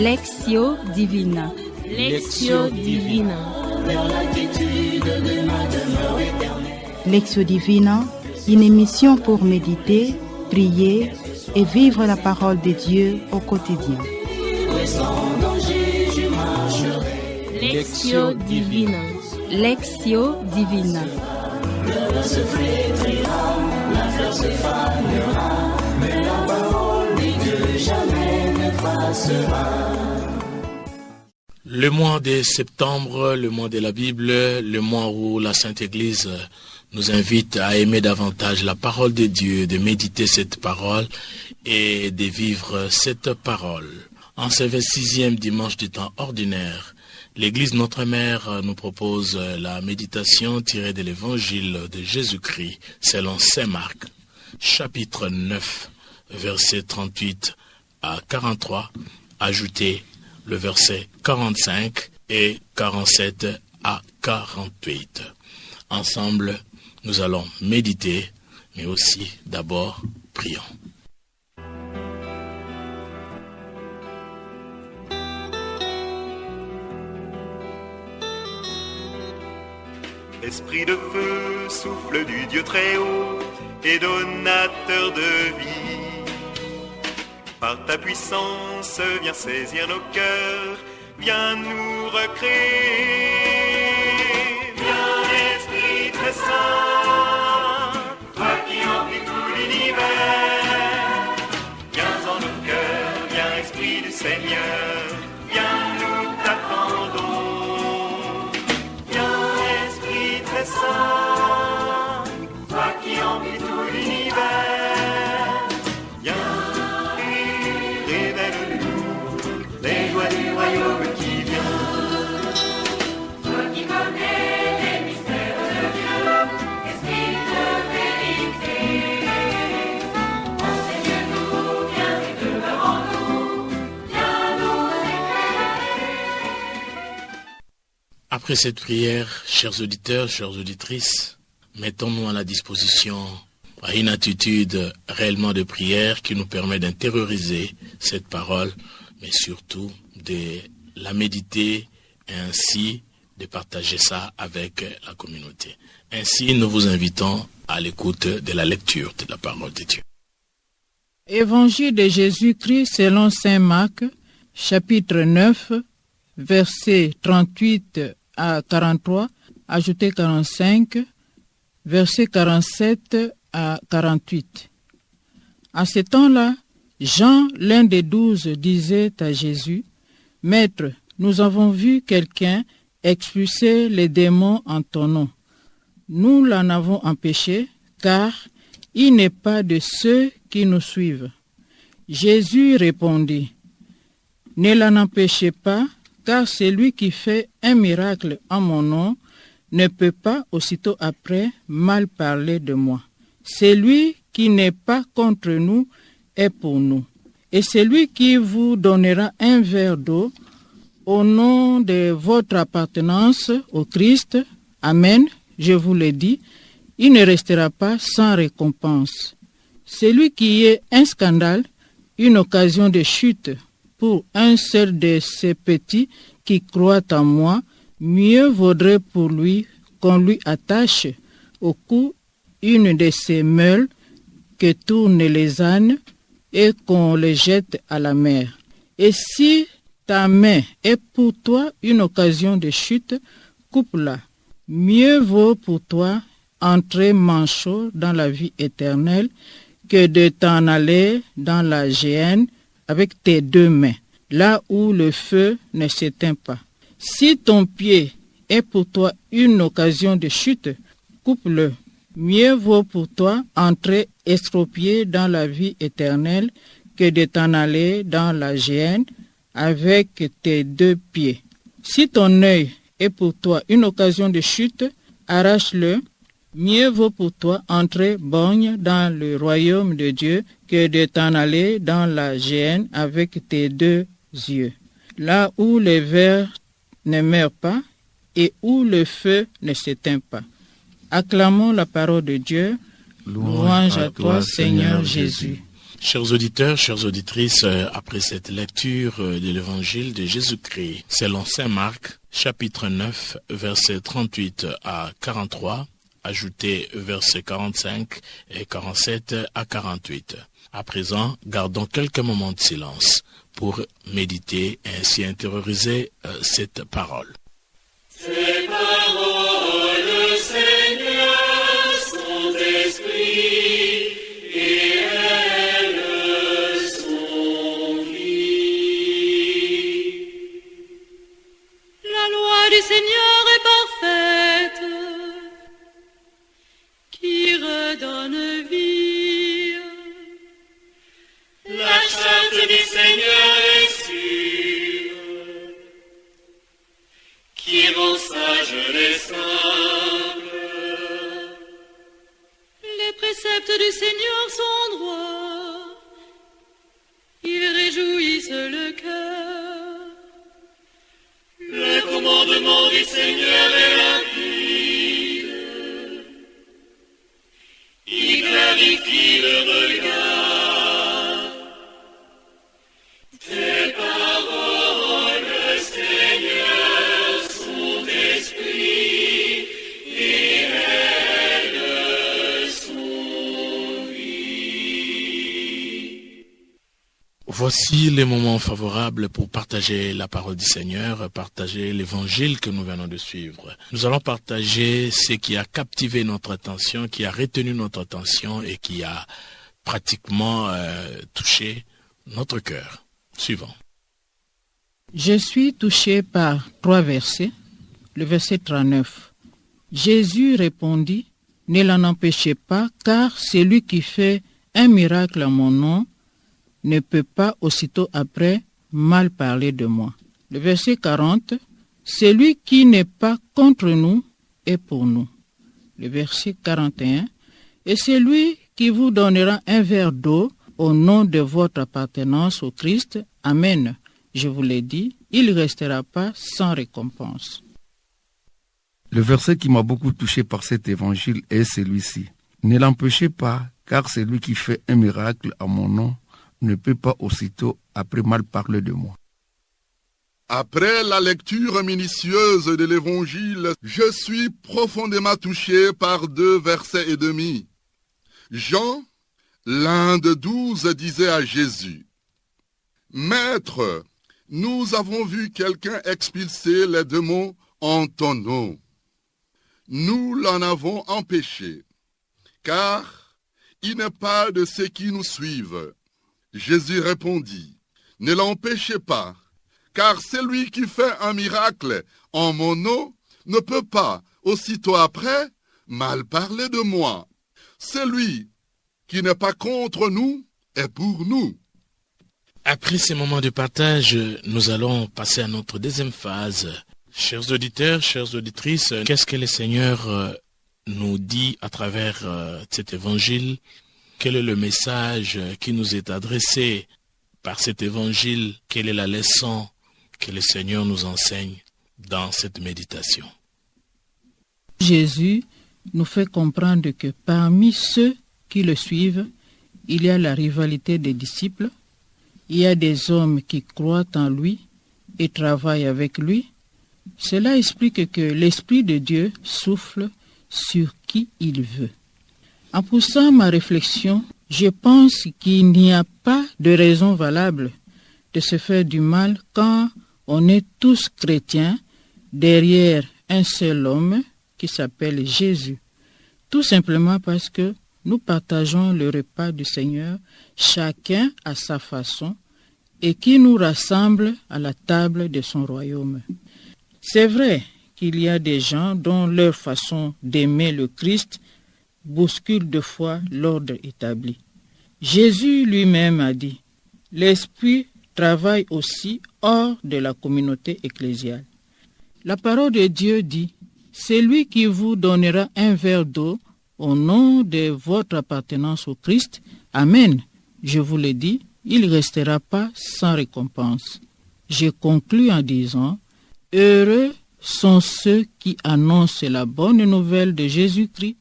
Lectio Divina. Lectio Divina. Lectio Divina, une émission pour méditer, prier et vivre la parole de Dieu au quotidien. Lectio Divina. Lectio Divina. Le se flétrira, la fleur se fanera, mais la parole de Dieu jamais ne passera. Le mois de septembre, le mois de la Bible, le mois où la Sainte Église nous invite à aimer davantage la parole de Dieu, de méditer cette parole et de vivre cette parole. En ce 26e dimanche du temps ordinaire, l'Église Notre Mère nous propose la méditation tirée de l'Évangile de Jésus-Christ selon Saint Marc, chapitre 9, versets 38 à 43, ajouté le verset 45 et 47 à 48. Ensemble, nous allons méditer, mais aussi d'abord prions. Esprit de feu, souffle du Dieu très haut et donateur de vie. Par ta puissance, viens saisir nos cœurs, viens nous recréer. Viens Esprit très saint, toi qui emplis tout l'univers. Viens en nos cœurs, viens Esprit du Seigneur, viens nous t'attendons. Viens Esprit très saint, toi qui emplis tout l'univers. Viens, les joies du royaume qui vient. Toi qui connais les mystères de Dieu, esprit de vérité, enseigne-nous, viens et demeure-en-nous, viens nous éclairer. Après cette prière, chers auditeurs, chères auditrices, mettons-nous à la disposition à une attitude réellement de prière qui nous permet d'intérioriser cette parole, mais surtout de la méditer et ainsi de partager ça avec la communauté. Ainsi, nous vous invitons à l'écoute de la lecture de la parole de Dieu. Évangile de Jésus-Christ selon saint Marc, chapitre 9, versets 38 à 43, ajouté 45, versets 47 à 48. À ce temps-là, Jean, l'un des 12, disait à Jésus, « Maître, nous avons vu quelqu'un expulser les démons en ton nom. Nous l'en avons empêché, car il n'est pas de ceux qui nous suivent. » Jésus répondit, « Ne l'en empêchez pas, car celui qui fait un miracle en mon nom ne peut pas aussitôt après mal parler de moi. Celui qui n'est pas contre nous est pour nous. Et celui qui vous donnera un verre d'eau au nom de votre appartenance au Christ, Amen, je vous le dis, il ne restera pas sans récompense. Celui qui est un scandale, une occasion de chute pour un seul de ces petits qui croient en moi, mieux vaudrait pour lui qu'on lui attache au cou une de ces meules que tournent les ânes et qu'on les jette à la mer. Et si ta main est pour toi une occasion de chute, coupe-la. Mieux vaut pour toi entrer manchot dans la vie éternelle que de t'en aller dans la géhenne avec tes deux mains, là où le feu ne s'éteint pas. Si ton pied est pour toi une occasion de chute, coupe-le. Mieux vaut pour toi entrer estropié dans la vie éternelle que de t'en aller dans la géhenne avec tes deux pieds. Si ton œil est pour toi une occasion de chute, arrache-le. Mieux vaut pour toi entrer borgne dans le royaume de Dieu que de t'en aller dans la géhenne avec tes deux yeux, là où les vers ne meurent pas et où le feu ne s'éteint pas. Acclamons la parole de Dieu. Louange à toi, Seigneur Jésus. Chers auditeurs, chères auditrices, après cette lecture de l'évangile de Jésus-Christ, selon saint Marc, chapitre 9, versets 38 à 43, ajoutez versets 45 et 47 à 48. À présent, gardons quelques moments de silence pour méditer et ainsi intérioriser cette parole. Tes paroles, Seigneur, sont esprit et elles sont vie. La loi du Seigneur est parfaite, qui redonne vie. La charte du Seigneur est sûre, qui rend sage les simples. Les préceptes du Seigneur sont droits, ils réjouissent le cœur. Le commandement du Seigneur est limpide, il clarifie le regard. Tes paroles, Seigneur, sont esprit et elles sont vie. Voici les moments favorables pour partager la parole du Seigneur, partager l'évangile que nous venons de suivre. Nous allons partager ce qui a captivé notre attention, qui a retenu notre attention et qui a pratiquement touché notre cœur. Suivant. Je suis touché par 3 versets. Le verset 39. Jésus répondit, « Ne l'en empêchez pas, car celui qui fait un miracle en mon nom ne peut pas aussitôt après mal parler de moi. » Le verset 40. « Celui qui n'est pas contre nous est pour nous. » Le verset 41. « Et celui qui vous donnera un verre d'eau au nom de votre appartenance au Christ, Amen. Je vous l'ai dit, il ne restera pas sans récompense. » Le verset qui m'a beaucoup touché par cet évangile est celui-ci. Ne l'empêchez pas, car celui qui fait un miracle à mon nom ne peut pas aussitôt après mal parler de moi. Après la lecture minutieuse de l'évangile, je suis profondément touché par 2 versets et demi. Jean, l'un de 12, disait à Jésus, « Maître, nous avons vu quelqu'un expulser les démons en ton nom. Nous l'en avons empêché, car il n'est pas de ceux qui nous suivent. » Jésus répondit, « Ne l'empêchez pas, car celui qui fait un miracle en mon nom ne peut pas, aussitôt après, mal parler de moi. Celui qui n'est pas contre nous est pour nous. » Après ces moments de partage, nous allons passer à notre deuxième phase. Chers auditeurs, chères auditrices, qu'est-ce que le Seigneur nous dit à travers cet évangile? Quel est le message qui nous est adressé par cet évangile? Quelle est la leçon que le Seigneur nous enseigne dans cette méditation? Jésus nous fait comprendre que parmi ceux qui le suivent, il y a la rivalité des disciples, il y a des hommes qui croient en lui et travaillent avec lui. Cela explique que l'Esprit de Dieu souffle sur qui il veut. En poussant ma réflexion, je pense qu'il n'y a pas de raison valable de se faire du mal quand on est tous chrétiens derrière un seul homme qui s'appelle Jésus. Tout simplement parce que nous partageons le repas du Seigneur, chacun à sa façon, et qui nous rassemble à la table de son royaume. C'est vrai qu'il y a des gens dont leur façon d'aimer le Christ bouscule de fois l'ordre établi. Jésus lui-même a dit, « L'Esprit travaille aussi hors de la communauté ecclésiale. » La parole de Dieu dit, « C'est lui qui vous donnera un verre d'eau au nom de votre appartenance au Christ. Amen. Je vous le dis, il ne restera pas sans récompense. » Je conclus en disant, « Heureux sont ceux qui annoncent la bonne nouvelle de Jésus-Christ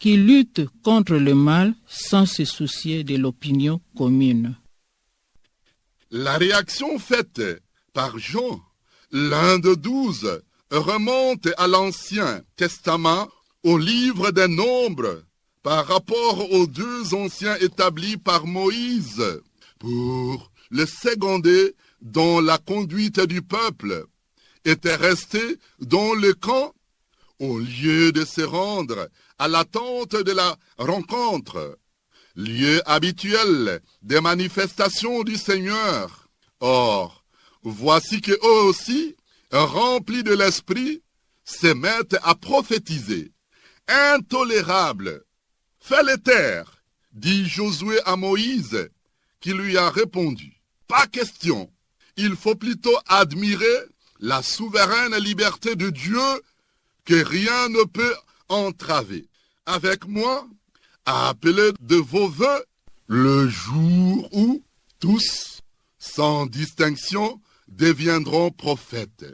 qui lutte contre le mal sans se soucier de l'opinion commune. La réaction faite par Jean, l'un des 12, remonte à l'Ancien Testament, au livre des Nombres, par rapport aux 2 anciens établis par Moïse, pour le seconder dans la conduite du peuple, était resté dans le camp au lieu de se rendre à l'attente de la rencontre, lieu habituel des manifestations du Seigneur. Or, voici que eux aussi, remplis de l'esprit, se mettent à prophétiser. Intolérable, fais-les taire, dit Josué à Moïse, qui lui a répondu. Pas question, il faut plutôt admirer la souveraine liberté de Dieu que rien ne peut entraver. Avec moi, appelez de vos vœux le jour où tous, sans distinction, deviendront prophètes.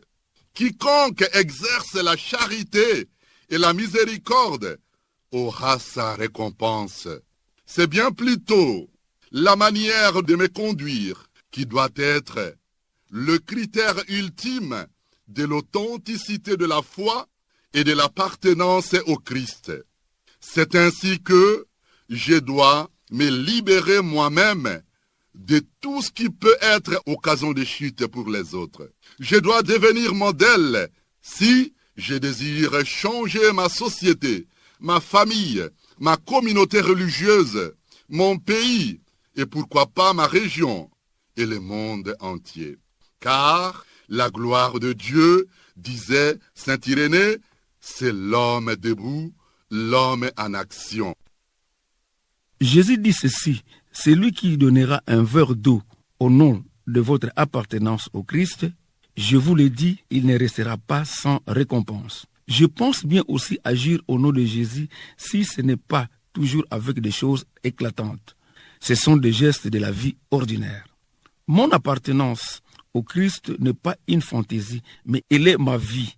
Quiconque exerce la charité et la miséricorde aura sa récompense. C'est bien plutôt la manière de me conduire qui doit être le critère ultime de l'authenticité de la foi et de l'appartenance au Christ. C'est ainsi que je dois me libérer moi-même de tout ce qui peut être occasion de chute pour les autres. Je dois devenir modèle si je désire changer ma société, ma famille, ma communauté religieuse, mon pays et pourquoi pas ma région et le monde entier. Car la gloire de Dieu, disait saint Irénée, c'est l'homme debout, l'homme en action. Jésus dit ceci, celui qui donnera un verre d'eau au nom de votre appartenance au Christ, je vous le dis, il ne restera pas sans récompense. Je pense bien aussi agir au nom de Jésus si ce n'est pas toujours avec des choses éclatantes. Ce sont des gestes de la vie ordinaire. Mon appartenance au Christ n'est pas une fantaisie, mais elle est ma vie.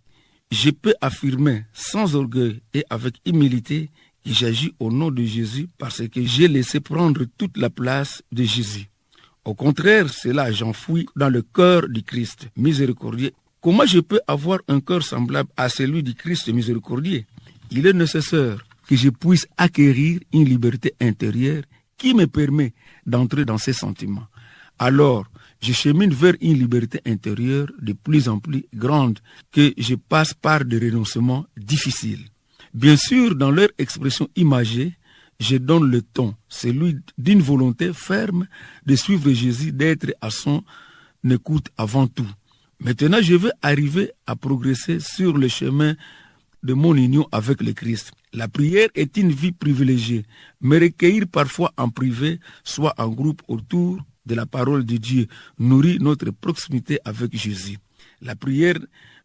Je peux affirmer sans orgueil et avec humilité que j'agis au nom de Jésus parce que j'ai laissé prendre toute la place de Jésus. Au contraire, cela j'enfouis dans le cœur du Christ miséricordieux. Comment je peux avoir un cœur semblable à celui du Christ miséricordieux? Il est nécessaire que je puisse acquérir une liberté intérieure qui me permet d'entrer dans ces sentiments. Alors, je chemine vers une liberté intérieure de plus en plus grande que je passe par des renoncements difficiles. Bien sûr, dans leur expression imagée, je donne le ton, celui d'une volonté ferme de suivre Jésus, d'être à son écoute avant tout. Maintenant, je veux arriver à progresser sur le chemin de mon union avec le Christ. La prière est une vie privilégiée, me recueillir parfois en privé, soit en groupe autour de la parole de Dieu, nourrit notre proximité avec Jésus. La prière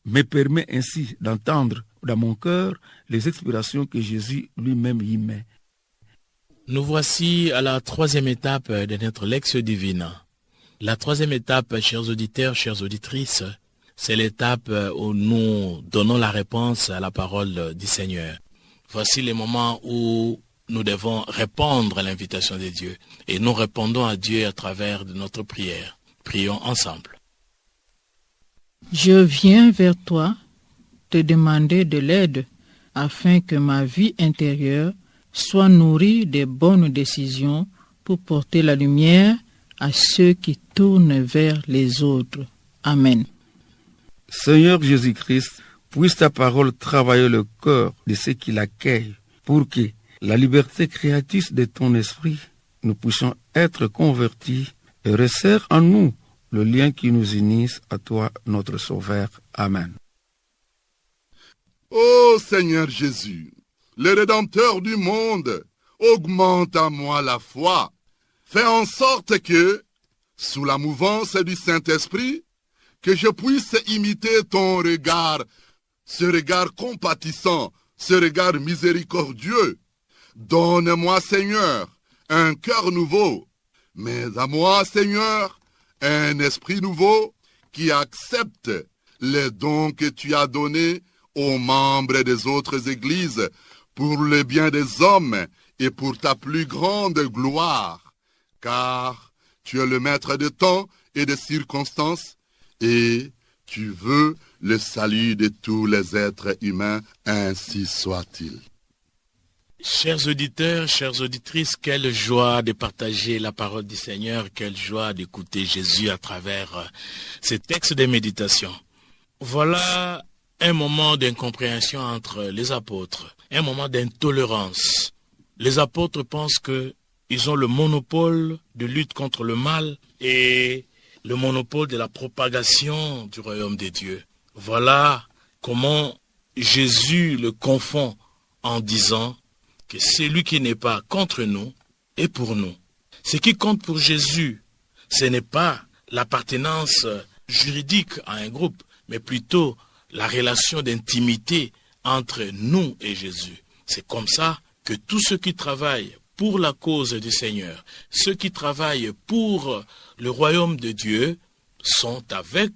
me permet ainsi d'entendre dans mon cœur les inspirations que Jésus lui-même y met. Nous voici à la 3e étape de notre Lectio Divina. La 3e étape, chers auditeurs, chères auditrices, c'est l'étape où nous donnons la réponse à la parole du Seigneur. Voici les moments où nous devons répondre à l'invitation de Dieu. Et nous répondons à Dieu à travers de notre prière. Prions ensemble. Je viens vers toi te demander de l'aide afin que ma vie intérieure soit nourrie de bonnes décisions pour porter la lumière à ceux qui tournent vers les autres. Amen. Seigneur Jésus-Christ, puisse ta parole travailler le cœur de ceux qui l'accueillent pour que la liberté créatrice de ton esprit, nous puissions être convertis et resserre en nous le lien qui nous unisse à toi, notre Sauveur. Amen. Ô Seigneur Jésus, le Rédempteur du monde, augmente à moi la foi. Fais en sorte que, sous la mouvance du Saint-Esprit, que je puisse imiter ton regard, ce regard compatissant, ce regard miséricordieux. Donne-moi, Seigneur, un cœur nouveau, mais à moi, Seigneur, un esprit nouveau qui accepte les dons que tu as donnés aux membres des autres églises pour le bien des hommes et pour ta plus grande gloire, car tu es le maître de temps et des circonstances, et tu veux le salut de tous les êtres humains, ainsi soit-il. Chers auditeurs, chères auditrices, quelle joie de partager la parole du Seigneur, quelle joie d'écouter Jésus à travers ces textes de méditation. Voilà un moment d'incompréhension entre les apôtres, un moment d'intolérance. Les apôtres pensent qu'ils ont le monopole de lutte contre le mal et le monopole de la propagation du royaume de Dieu. Voilà comment Jésus le confond en disant que celui qui n'est pas contre nous est pour nous. Ce qui compte pour Jésus, ce n'est pas l'appartenance juridique à un groupe, mais plutôt la relation d'intimité entre nous et Jésus. C'est comme ça que tous ceux qui travaillent pour la cause du Seigneur, ceux qui travaillent pour le royaume de Dieu, sont avec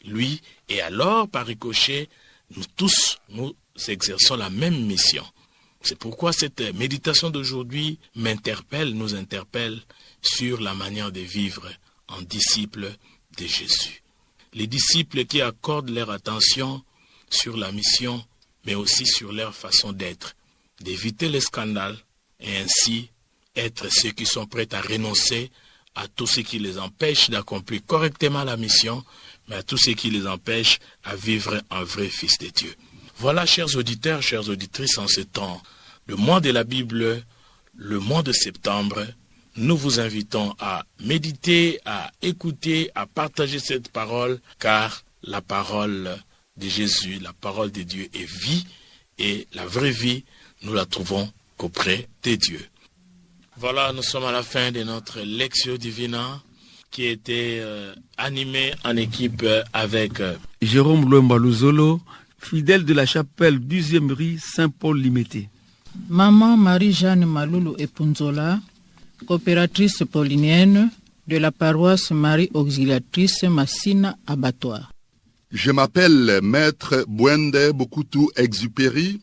lui. Et alors, par ricochet, nous tous, nous exerçons la même mission. C'est pourquoi cette méditation d'aujourd'hui nous interpelle sur la manière de vivre en disciples de Jésus. Les disciples qui accordent leur attention sur la mission, mais aussi sur leur façon d'être, d'éviter les scandales et ainsi être ceux qui sont prêts à renoncer à tout ce qui les empêche d'accomplir correctement la mission, mais à tout ce qui les empêche à vivre un vrai fils de Dieu. Voilà, chers auditeurs, chères auditrices, en ce temps, le mois de la Bible, le mois de septembre, nous vous invitons à méditer, à écouter, à partager cette parole, car la parole de Jésus, la parole de Dieu est vie, et la vraie vie, nous la trouvons qu'auprès de Dieu. Voilà, nous sommes à la fin de notre Lectio Divina, qui était animée en équipe avec Jérôme Lombaluzolo, fidèle de la chapelle 10e rue Saint-Paul Limité. Maman Marie-Jeanne Maloulou Epunzola, coopératrice paulinienne de la paroisse Marie Auxiliatrice Massina Abattoir. Je m'appelle Maître Bwende Bokutu Exupéry,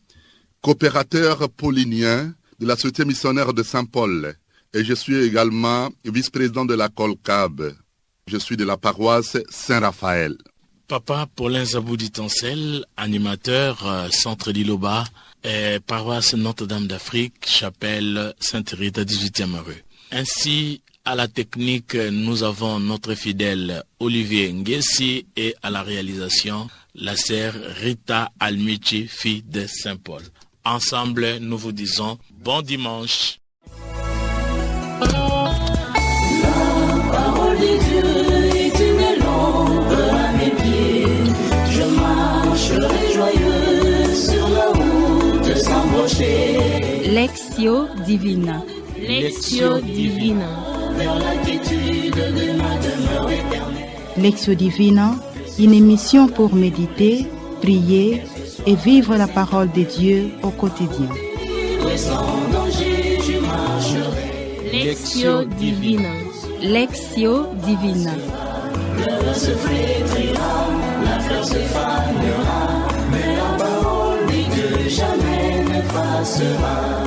coopérateur paulinien de la Société missionnaire de Saint-Paul. Et je suis également vice-président de la Colcab. Je suis de la paroisse Saint-Raphaël. Papa Paulin Zaboudi-Tancel, animateur Centre d'Iloba, paroisse Notre-Dame d'Afrique, chapelle Sainte-Rita, 18e rue. Ainsi, à la technique, nous avons notre fidèle Olivier Nguessi et à la réalisation, la sœur Rita Almichi, fille de Saint-Paul. Ensemble, nous vous disons bon dimanche. La parole de Dieu est une lampe à mes pieds. Je marcherai joyeux sur la route sans broncher. Lectio Divina. Lectio Divina. Vers la quiétude de ma demeure éternelle. Lectio Divina, une émission pour méditer, prier et vivre la parole de Dieu au quotidien. Sans danger, je marcherai. Lectio Divina. Lectio Divina. Le se flétrira, la fleur se fanera, mais la parole de Dieu jamais ne passera.